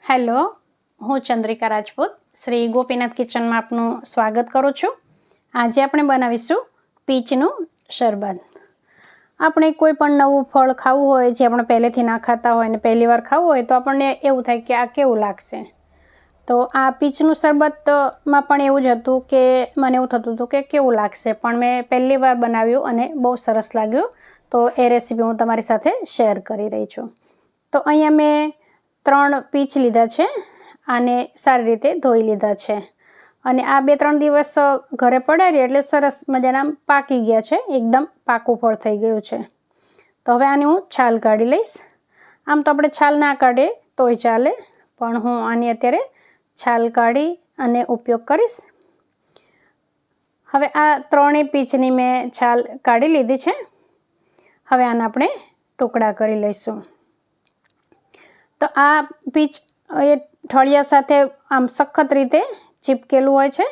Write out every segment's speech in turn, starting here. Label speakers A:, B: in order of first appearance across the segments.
A: Hello, હું ચંદ્રિકા રાજપૂત શ્રી ગોપીનાથ કિચનમાં આપનું સ્વાગત કરું છું. આજે આપણે બનાવીશું પીચનું શરબત. આપણે કોઈ પણ નવું ફળ ખાવું હોય જે આપણે પહેલેથી ના ખાતા હોય અને પહેલી વાર ખાવું હોય તો આપણને એવું થાય કે આ કેવું લાગશે. તો આ પીચનું શરબતમાં પણ એવું જ હતું કે મને એવું થતું હતું કે કેવું લાગશે, પણ મેં પહેલી વાર બનાવ્યું અને બહુ સરસ લાગ્યું. તો એ રેસીપી હું તમારી સાથે શેર કરી રહી છું. તો અહીંયા મેં 3 પીચ લીધા છે. આને સારી રીતે ધોઈ લીધા છે અને આ 2-3 દિવસ ઘરે પડાવી એટલે સરસ મજાના પાકી ગયા છે. એકદમ પાકું ફળ થઈ ગયું છે. તો હવે આની હું છાલ કાઢી લઈશ. આમ તો આપણે છાલ ના કાઢીએ તોય ચાલે, પણ હું આની અત્યારે છાલ કાઢી અને ઉપયોગ કરીશ. હવે આ 3 પીચની મેં છાલ કાઢી લીધી છે. હવે આના આપણે ટુકડા કરી લઈશું. તો આ પીચ એ ઠળિયા સાથે આમ સખત રીતે ચીપકેલું હોય છે,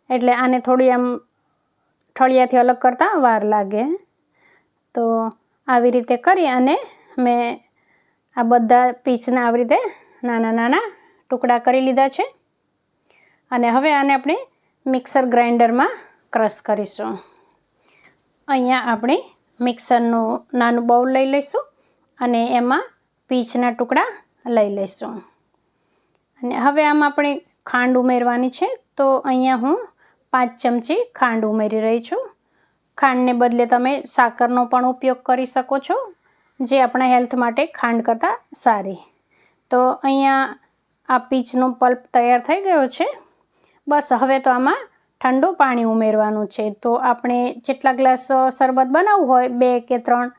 A: એટલે આને થોડી આમ ઠળિયાથી અલગ કરતાં વાર લાગે. તો આવી રીતે કરી અને મેં આ બધા પીચના આવી રીતે નાના નાના ટુકડા કરી લીધા છે અને હવે આને આપણે મિક્સર ગ્રાઇન્ડરમાં ક્રશ કરીશું. અહીંયા આપણે મિક્સરનું નાનું બાઉલ લઈ લઈશું અને એમાં પીચના ટુકડા લઈ લઈશું. અને હવે આમાં આપણે ખાંડ ઉમેરવાની છે. તો અહીંયા હું 5 ચમચી ખાંડ ઉમેરી રહી છું. ખાંડને બદલે તમે સાકરનો પણ ઉપયોગ કરી શકો છો, જે આપણા હેલ્થ માટે ખાંડ કરતાં સારી. તો અહીંયા આ પીચનો પલ્પ તૈયાર થઈ ગયો છે. બસ હવે તો આમાં ઠંડુ પાણી ઉમેરવાનું છે. તો આપણે જેટલા ગ્લાસ શરબત બનાવવું હોય, 2 કે 3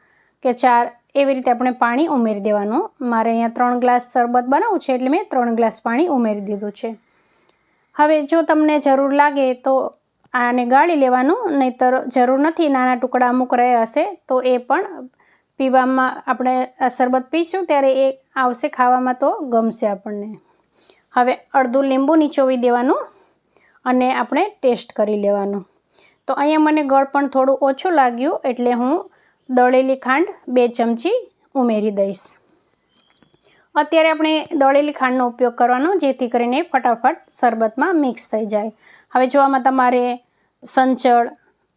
A: કે 4, એવી રીતે આપણે પાણી ઉમેરી દેવાનું. મારે અહીંયા 3 ગ્લાસ શરબત બનાવવું છે એટલે મેં 3 ગ્લાસ પાણી ઉમેરી દીધું છે. હવે જો તમને જરૂર લાગે તો આને ગાળી લેવાનું, નહીંતર જરૂર નથી, નાના ટુકડા અમુક રહ્યા હશે તો એ પણ પીવામાં આપણે આ શરબત પીશું ત્યારે એ આવશે, ખાવામાં તો ગમશે આપણને. હવે અડધું લીંબુ નીચોવી દેવાનું અને આપણે ટેસ્ટ કરી લેવાનું. તો અહીંયા મને ગળ પણ થોડું ઓછું લાગ્યું એટલે હું દળેલી ખાંડ 2 ચમચી ઉમેરી દઈશ. અત્યારે આપણે દળેલી ખાંડનો ઉપયોગ કરવાનો, જેથી કરીને ફટાફટ શરબતમાં મિક્સ થઈ જાય. હવે જો આમાં તમારે સંચળ,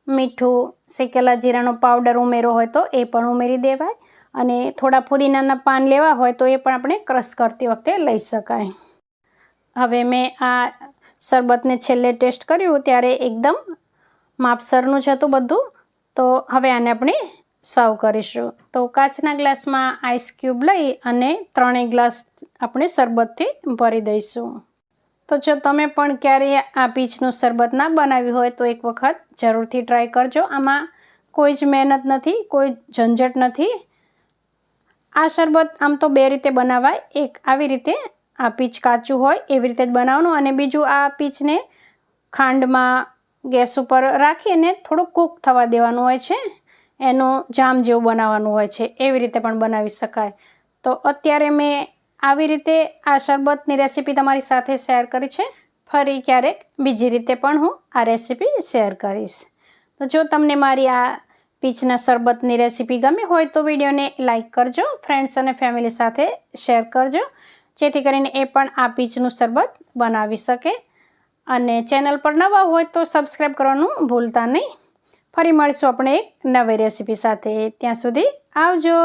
A: મીઠું, શેકેલા જીરાનો પાવડર ઉમેરો હોય તો એ પણ ઉમેરી દેવાય અને થોડા ફુદીનાના પાન લેવા હોય તો એ પણ આપણે ક્રશ કરતી વખતે લઈ શકાય. હવે મેં આ શરબતને છેલ્લે ટેસ્ટ કર્યું ત્યારે એકદમ માપસરનું જ હતું બધું. તો હવે આને આપણે સર્વ કરીશું. તો કાચના ગ્લાસમાં આઈસ ક્યુબ લઈ અને 3 ગ્લાસ આપણે શરબતથી ભરી દઈશું. તો જો તમે પણ ક્યારેય આ પીચનું શરબત ના બનાવ્યું હોય તો એક વખત જરૂરથી ટ્રાય કરજો. આમાં કોઈ જ મહેનત નથી, કોઈ ઝંઝટ નથી. આ શરબત આમ તો 2 રીતે બનાવાય. એક આવી રીતે આ પીચ કાચું હોય એવી રીતે જ બનાવવાનું, અને બીજું આ પીચને ખાંડમાં ગેસ ઉપર રાખીને થોડું કૂક થવા દેવાનું હોય છે. એનું જામ જેવું બનાવવાનું હોય છે, એવી રીતે પણ બનાવી શકાય. તો અત્યારે મેં આવી રીતે આ શરબતની રેસીપી તમારી સાથે શેર કરી છે. ફરી ક્યારેક બીજી રીતે પણ હું આ રેસીપી શેર કરીશ. તો જો તમને મારી આ પીચના શરબતની રેસીપી ગમી હોય તો વિડીયોને લાઇક કરજો, ફ્રેન્ડ્સ અને ફેમિલી સાથે શેર કરજો, જેથી કરીને એ પણ આ પીચનું શરબત બનાવી શકે. અને ચેનલ પર નવા હોય તો સબસ્ક્રાઈબ કરવાનું ભૂલતા નહીં. ફરી મળીશું આપણે એક નવી રેસીપી સાથે. ત્યાં સુધી આવજો.